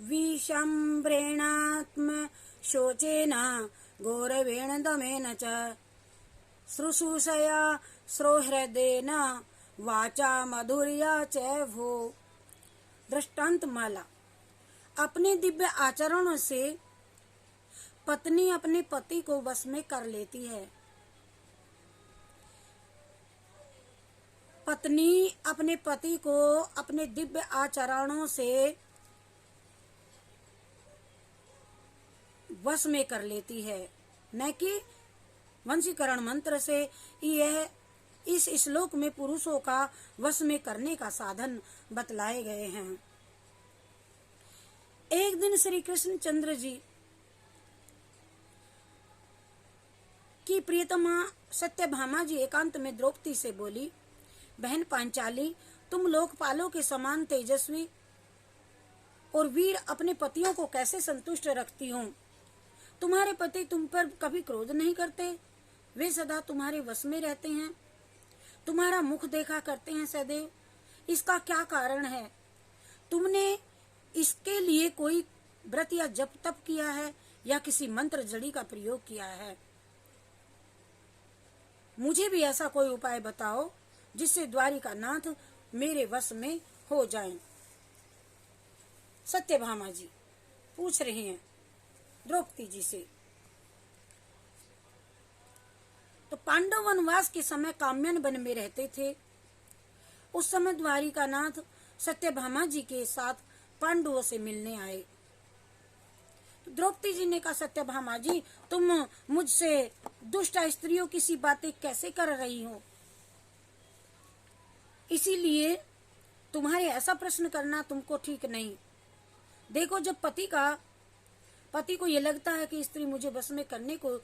विषम्भ्रेणात्म शोचेन गौरवेण दमेन च शुश्रूषया श्रोहृदेन वाचा मधुर्या च भो। दृष्टांत माला। अपने दिव्य आचरणों से पत्नी अपने पति को वश में कर लेती है। पत्नी अपने पति को अपने दिव्य आचरणों से वश में कर लेती है, न कि वंशीकरण मंत्र से। यह इस श्लोक में पुरुषों का वश में करने का साधन बतलाए गए हैं। एक दिन श्री कृष्ण चंद्र जी की प्रियतमा सत्यभामा जी एकांत में द्रौपदी से बोली, बहन पांचाली, तुम लोकपालों के समान तेजस्वी और वीर अपने पतियों को कैसे संतुष्ट रखती हो? तुम्हारे पति तुम पर कभी क्रोध नहीं करते, वे सदा तुम्हारे वश में रहते हैं, तुम्हारा मुख देखा करते हैं सदैव। इसका क्या कारण है? तुमने इसके लिए कोई व्रत या जप तप किया है या किसी मंत्र जड़ी का प्रयोग किया है? मुझे भी ऐसा कोई उपाय बताओ जिससे द्वारिका नाथ मेरे वश में हो जाएं। सत्यभामा जी पूछ रही हैं द्रौपदी जी से। तो पांडव वनवास के समय काम्यन वन में रहते थे। उस समय द्वारिका नाथ सत्यभामा जी के साथ पांडवों से मिलने आए। तो द्रौपदी जी ने कहा, सत्यभामा जी, तुम मुझसे दुष्ट स्त्रियों की सी बातें कैसे कर रही हो? इसीलिए तुम्हारे ऐसा प्रश्न करना तुमको ठीक नहीं। देखो, जब पति को ये लगता है कि स्त्री मुझे बस में करने को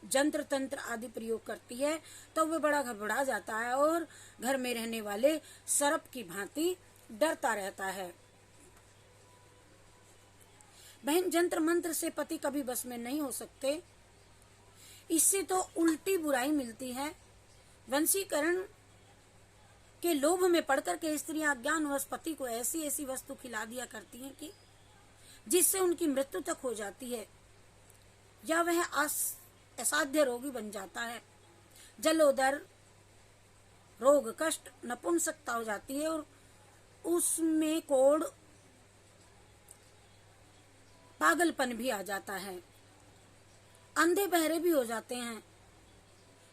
जंत्र तंत्र आदि प्रयोग करती है, तो वह बड़ा घबरा जाता है और घर में रहने वाले सर्प की भांति डरता रहता है। बहन, जंत्र मंत्र से पति कभी बस में नहीं हो सकते। इससे तो उल्टी बुराई मिलती है। वंशीकरण के लोभ में पड़कर के स्त्रियां अज्ञानवश पति को ऐसी ऐसी वस्तु खिला दिया करती हैं कि जिससे उनकी मृत्यु तक हो जाती है, या वह असाध्य रोगी बन जाता है। जलोदर, रोग, कष्ट, नपुंसकता हो जाती है और उसमें कोढ़, पागलपन भी आ जाता है। अंधे बहरे भी हो जाते हैं।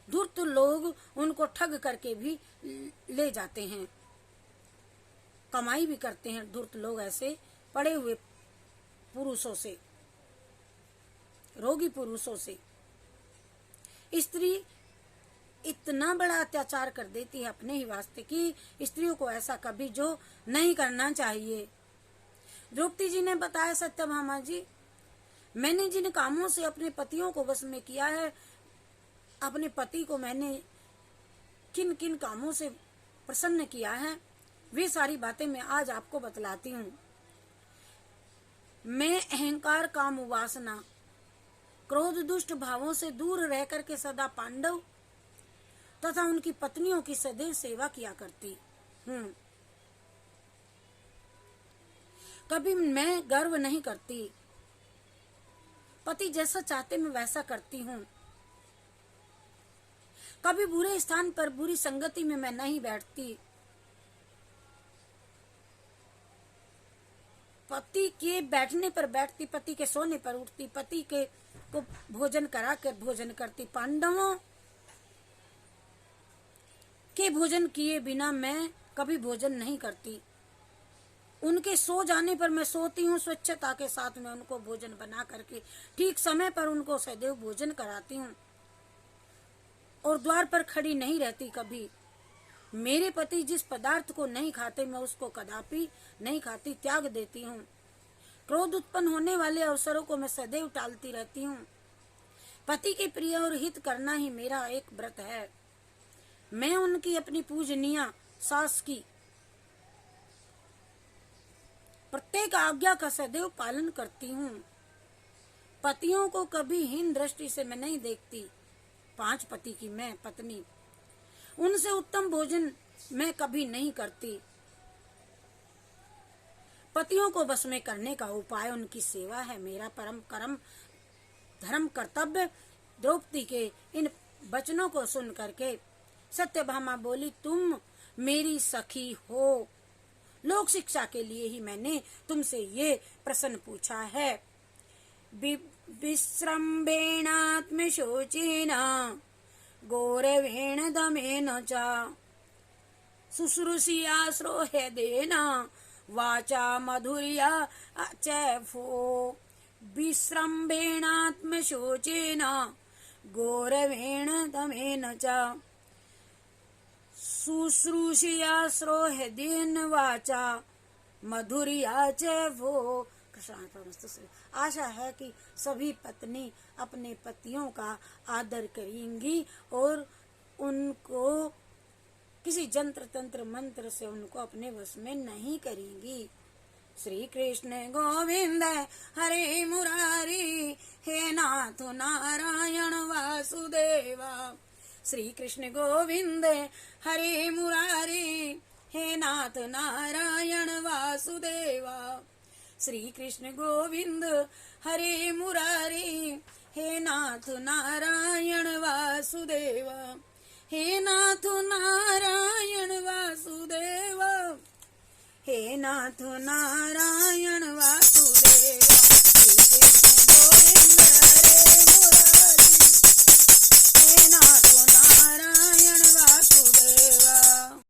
धूर्त लोग उनको ठग करके भी ले जाते हैं, कमाई भी करते हैं धूर्त लोग ऐसे पड़े हुए पुरुषों से, रोगी पुरुषों से। स्त्री इतना बड़ा अत्याचार कर देती है अपने ही वास्ते कि स्त्रियों को ऐसा कभी जो नहीं करना चाहिए। द्रौपदी जी ने बताया, सत्यभामा जी, मैंने जिन कामों से अपने पतियों को वश में किया है, अपने पति को मैंने किन किन कामों से प्रसन्न किया है, वे सारी बातें मैं आज आपको बतलाती हूँ। मैं अहंकार, काम, वासना, क्रोध, दुष्ट भावों से दूर रह करके सदा पांडव तथा उनकी पत्नियों की सदैव सेवा किया करती हूँ। कभी मैं गर्व नहीं करती, पति जैसा चाहते मैं वैसा करती हूँ। कभी बुरे स्थान पर, बुरी संगति में मैं नहीं बैठती। पति के बैठने पर बैठती, पति के सोने पर उठती, पति के को भोजन करा कर भोजन करती। पांडवों के भोजन किए बिना मैं कभी भोजन नहीं करती। उनके सो जाने पर मैं सोती हूँ, स्वच्छता के साथ में उनको भोजन बना करके ठीक समय पर उनको सदैव भोजन कराती हूँ और द्वार पर खड़ी नहीं रहती कभी। मेरे पति जिस पदार्थ को नहीं खाते मैं उसको कदापि नहीं खाती, त्याग देती हूँ। क्रोध उत्पन्न होने वाले अवसरों को मैं सदैव टालती रहती हूँ। पति के प्रिय और हित करना ही मेरा एक व्रत है। मैं उनकी अपनी पूजनीय सास की प्रत्येक आज्ञा का सदैव पालन करती हूँ। पतियों को कभी हीन दृष्टि से मैं नहीं देखती। 5 पति की मैं पत्नी, उनसे उत्तम भोजन मैं कभी नहीं करती। पतियों को बस में करने का उपाय उनकी सेवा है, मेरा परम कर्म धर्म कर्तव्य। द्रौपदी के इन वचनों को सुन करके सत्यभामा बोली, तुम मेरी सखी हो, लोक शिक्षा के लिए ही मैंने तुमसे ये प्रश्न पूछा है। विस्रम्भेणात्मशोचेन गौरवेण दमेन च शुश्रूषया हृदयेन वाचा मधुर्या च भो। विस्रम्भेणात्मशोचेन गौरवेण दमेन च शुश्रूषया हृदयेन वाचा मधुर्या च भो। आशा है कि सभी पत्नी अपने पतियों का आदर करेंगी और उनको किसी जंत्र तंत्र मंत्र से उनको अपने वश में नहीं करेंगी। श्री कृष्ण गोविंद हरे मुरारी, हे नाथ नारायण वासुदेवा। श्री कृष्ण गोविंद हरे मुरारी, हे नाथ नारायण वासुदेवा। श्री कृष्ण गोविंद हरे मुरारी, हे नाथ नारायण वासुदेवा। हे नाथ नारायण वासुदेवा, हे नाथ नारायण